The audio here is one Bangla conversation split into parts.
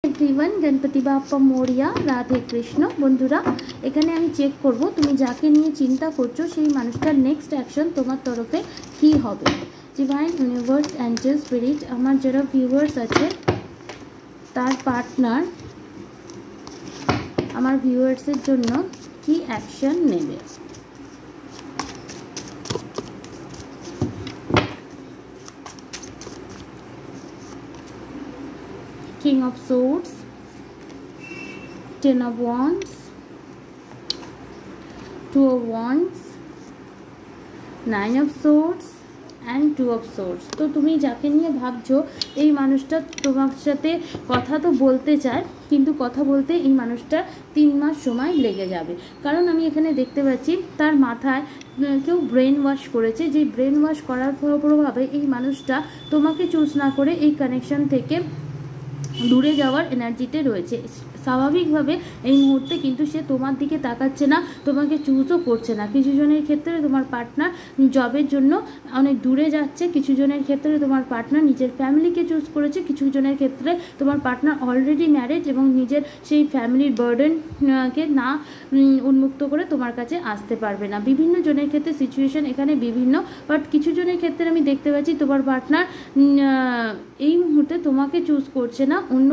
एवरीवन, गणपति बाप्पा मोरिया, राधे कृष्ण। बंधुरा एखाने आमी चेक करब तुमी जाके निये चिंता करछो सेई मानुषटार नेक्स्ट एक्शन तोमार तरफे कि होबे। डिवाइन यूनिवर्स एंजेल स्पिरिट आमार जारा ভিউয়ার্স आछे तार पार्टनार आमार ভিউয়ার্সের জন্য কি অ্যাকশন নেবে। King of Swords, Ten of Wands, Two of Wands, Nine of Swords and Two of Swords। तो তুমি যাকে নিয়ে ভাবছো এই মানুষটা তোমার সাথে কথা তো বলতে চায়, কিন্তু কথা বলতে এই মানুষটা 3 মাস সময় লেগে যাবে। কারণ আমি এখানে দেখতে পাচ্ছি তার মাথায় কেউ ব্রেন ওয়াশ করেছে, যে ব্রেন ওয়াশ করার প্রভাবে এই মানুষটা তোমাকে চুজ না করে এই কানেকশন থেকে দূরে যাওয়ার এনার্জিতে রয়েছে। স্বাভাবিকভাবে এই মুহূর্তে কিন্তু সে তোমার দিকে তাকাচ্ছে না, তোমাকে চুজও করছে না। কিছু জনের ক্ষেত্রে তোমার পার্টনার জবের জন্য অনেক দূরে যাচ্ছে, কিছু জনের ক্ষেত্রে তোমার পার্টনার নিজের ফ্যামিলিকে চুজ করেছে, কিছু জনের ক্ষেত্রে তোমার পার্টনার অলরেডি ম্যারেড এবং নিজের সেই ফ্যামিলির বার্ডেনকে না উন্মুক্ত করে তোমার কাছে আসতে পারবে না। বিভিন্ন জনের ক্ষেত্রে সিচুয়েশন এখানে বিভিন্ন, বাট কিছু জনের ক্ষেত্রে আমি দেখতে পাচ্ছি তোমার পার্টনার এই মুহূর্তে তোমাকে চুজ করছে না, অন্য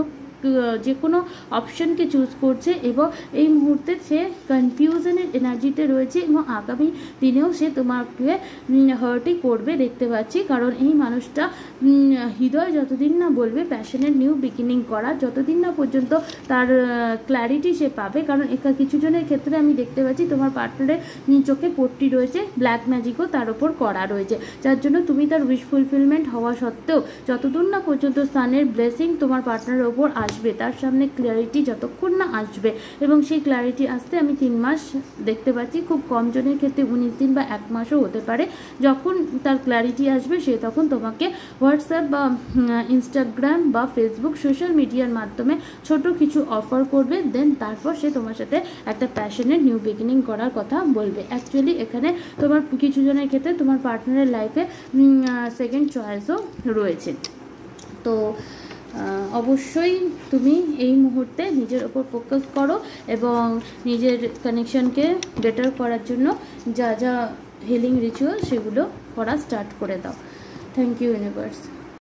যে কোনো অপশনকে চুজ করছে এবং এই মুহূর্তে সে কনফিউশনের এনার্জিতে রয়েছে এবং আগামী দিনেও সে তোমাকে হার্টই করবে দেখতে পাচ্ছি। কারণ এই মানুষটা হৃদয় যতদিন না বলবে প্যাশনের নিউ বিগিনিং করা, যতদিন না পর্যন্ত তার ক্ল্যারিটি সে পাবে। কারণ কিছু জনের ক্ষেত্রে আমি দেখতে পাচ্ছি তোমার পার্টনারের চোখে পট্টি রয়েছে, ব্ল্যাক ম্যাজিকও তার উপর করা রয়েছে, যার জন্য তুমি তার উইশ ফুলফিলমেন্ট হওয়া সত্ত্বেও যতদূর না পর্যন্ত সানের ব্লেসিং তোমার পার্টনারের ওপর আসবে, তার সামনে ক্ল্যারিটি যতক্ষণ না আসবে, এবং সেই ক্ল্যারিটি আসতে আমি 3 মাস দেখতে পাচ্ছি, খুব কম জনের ক্ষেত্রে 19 দিন বা 1 মাসও হতে পারে। যখন তার ক্ল্যারিটি আসবে সে তখন তোমাকে হোয়াটসঅ্যাপ বা ইনস্টাগ্রাম বা ফেসবুক সোশ্যাল মিডিয়ার মাধ্যমে ছোট কিছু অফার করবে, দেন তারপর সে তোমার সাথে একটা প্যাশনের নিউ বিগিনিং করার কথা বলবে। অ্যাকচুয়ালি এখানে তোমার কিছু জনের ক্ষেত্রে তোমার পার্টনারের লাইফে সেকেন্ড চয়েসও রয়েছে। তো অবশ্যই তুমি এই মুহূর্তে নিজের ওপর ফোকাস করো এবং নিজের কানেকশনকে বেটার করার জন্য যা যা হিলিং রিচুয়াল সেগুলো করা স্টার্ট করে দাও। Thank you universe.